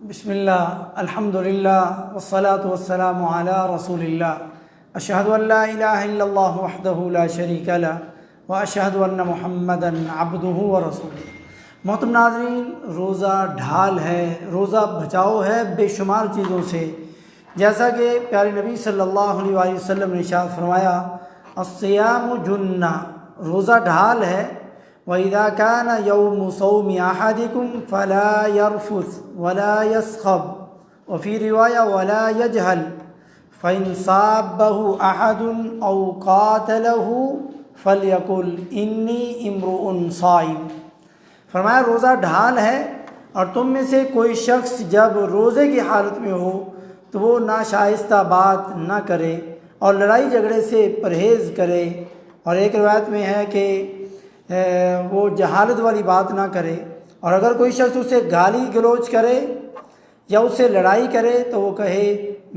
بسم اللہ الحمد للہ والصلاة والسلام علی رسول اللہ اشہد ان لا الہ الا اللہ وحدہ لا شریک لہ واشہد ان محمدا عبدہ ورسولہ۔ محترم ناظرین، روزہ ڈھال ہے، روزہ بچاؤ ہے بے شمار چیزوں سے، جیسا کہ پیارے نبی صلی اللہ علیہ وآلہ وسلم نے ارشاد فرمایا الصیام جنہ، روزہ ڈھال ہے۔ وَإِذَا كَانَ يَوْمُ صَوْمِ أَحَدِكُمْ فَلَا يَرْفُثْ وَلَا يَسْخَبْ وفي رواية وَلَا يَجْهَلْ فَإِنْ صَابَّهُ أَحَدٌ أَوْ قَاتَلَهُ فَلْيَقُلْ إِنِّي امْرُؤٌ صَائِمٌ۔ فرمایا روزہ ڈھال ہے، اور تم میں سے کوئی شخص جب روزے کی حالت میں ہو تو وہ ناشائستہ بات نہ کرے اور لڑائی جھگڑے سے پرہیز کرے، اور ایک روایت میں ہے کہ وہ جہالت والی بات نہ کرے، اور اگر کوئی شخص اسے گالی گلوچ کرے یا اس سے لڑائی کرے تو وہ کہے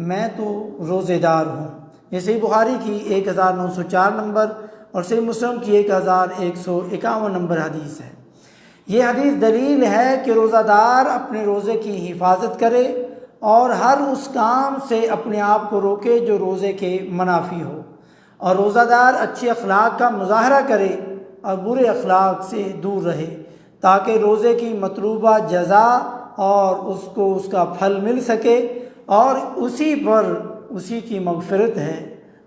میں تو روزے دار ہوں۔ یہ صحیح بخاری کی 1904 نمبر اور صحیح مسلم کی 1151 نمبر حدیث ہے۔ یہ حدیث دلیل ہے کہ روزہ دار اپنے روزے کی حفاظت کرے اور ہر اس کام سے اپنے آپ کو روکے جو روزے کے منافی ہو، اور روزہ دار اچھے اخلاق کا مظاہرہ کرے اور برے اخلاق سے دور رہے، تاکہ روزے کی مطلوبہ جزا اور اس کو اس کا پھل مل سکے، اور اسی پر اسی کی مغفرت ہے۔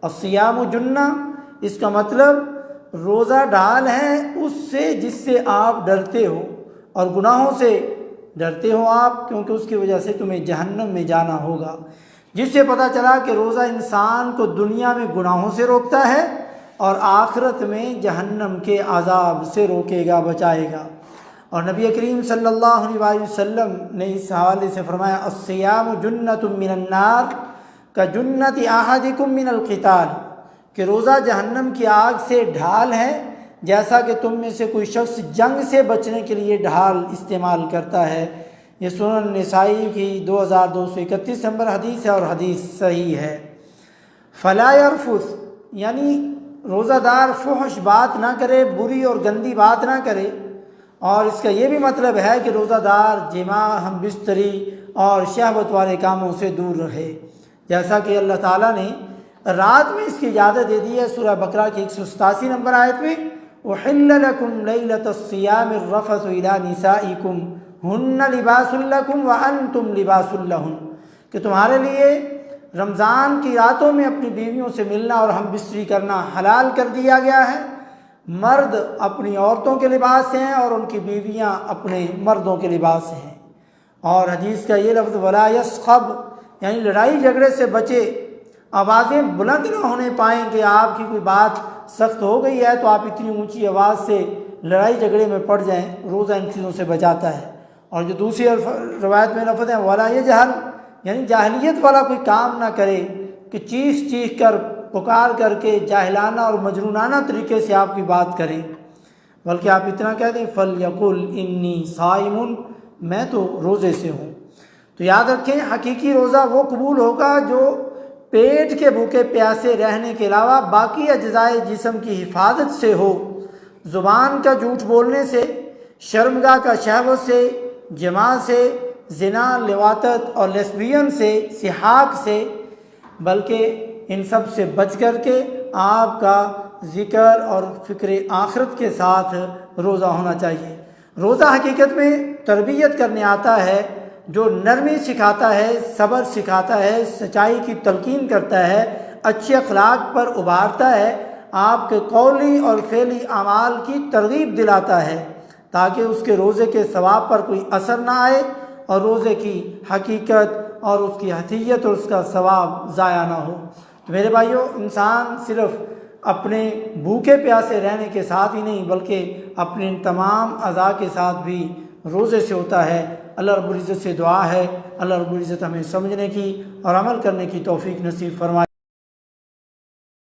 الصیام جنہ، اس کا مطلب روزہ ڈھال ہے اس سے جس سے آپ ڈرتے ہو، اور گناہوں سے ڈرتے ہو آپ، کیونکہ اس کی وجہ سے تمہیں جہنم میں جانا ہوگا۔ جس سے پتہ چلا کہ روزہ انسان کو دنیا میں گناہوں سے روکتا ہے اور آخرت میں جہنم کے عذاب سے روکے گا، بچائے گا۔ اور نبی کریم صلی اللہ علیہ وسلم نے اس حوالے سے فرمایا الصیام جنۃ من النار کجنۃ احدکم من القتال، کہ روزہ جہنم کی آگ سے ڈھال ہے، جیسا کہ تم میں سے کوئی شخص جنگ سے بچنے کے لیے ڈھال استعمال کرتا ہے۔ یہ سنن نسائی کی 2231 نمبر حدیث ہے، اور حدیث صحیح ہے۔ فلا یرفث، یعنی روزہ دار فحش بات نہ کرے، بری اور گندی بات نہ کرے، اور اس کا یہ بھی مطلب ہے کہ روزہ دار جماع، ہم بستری اور شہوت والے کاموں سے دور رہے، جیسا کہ اللہ تعالیٰ نے رات میں اس کی اجازت دے دی ہے۔ سورہ بقرہ کی 187 نمبر آیت میں احل لکم لیلۃ الصیام الرفث الی نسائکم ہن لباس لکم وانتم لباس لہن، کہ تمہارے لیے رمضان کی راتوں میں اپنی بیویوں سے ملنا اور ہم بستری کرنا حلال کر دیا گیا ہے۔ مرد اپنی عورتوں کے لباس ہیں اور ان کی بیویاں اپنے مردوں کے لباس ہیں۔ اور حدیث کا یہ لفظ ولا یسخب، یعنی لڑائی جھگڑے سے بچے، آوازیں بلند نہ ہونے پائیں کہ آپ کی کوئی بات سخت ہو گئی ہے تو آپ اتنی اونچی آواز سے لڑائی جھگڑے میں پڑ جائیں۔ روزہ ان چیزوں سے بچاتا ہے۔ اور جو دوسری روایت میں لفظ ہے ولا یجہل، یعنی جاہلیت والا کوئی کام نہ کرے کہ چیخ چیخ کر پکار کر کے جاہلانہ اور مجنونانہ طریقے سے آپ کی بات کریں، بلکہ آپ اتنا کہہ دیں فَلْيَقُلْ إِنِّي صَائِمٌ، میں تو روزے سے ہوں۔ تو یاد رکھیں، حقیقی روزہ وہ قبول ہوگا جو پیٹ کے بھوکے پیاسے رہنے کے علاوہ باقی اجزائے جسم کی حفاظت سے ہو، زبان کا جھوٹ بولنے سے، شرمگاہ کا شہوت سے، جماع سے، زنا، لواطت اور لیسبین سے، سحاق سے، بلکہ ان سب سے بچ کر کے آپ کا ذکر اور فکر آخرت کے ساتھ روزہ ہونا چاہیے۔ روزہ حقیقت میں تربیت کرنے آتا ہے، جو نرمی سکھاتا ہے، صبر سکھاتا ہے، سچائی کی تلقین کرتا ہے، اچھے اخلاق پر ابھارتا ہے، آپ کے قولی اور فعلی اعمال کی ترغیب دلاتا ہے، تاکہ اس کے روزے کے ثواب پر کوئی اثر نہ آئے اور روزے کی حقیقت اور اس کی حتیت اور اس کا ثواب ضائع نہ ہو۔ تو میرے بھائیوں، انسان صرف اپنے بھوکے پیاسے رہنے کے ساتھ ہی نہیں بلکہ اپنے ان تمام اعضاء کے ساتھ بھی روزے سے ہوتا ہے۔ اللہ رب العزت سے دعا ہے اللہ رب العزت ہمیں سمجھنے کی اور عمل کرنے کی توفیق نصیب فرمائے۔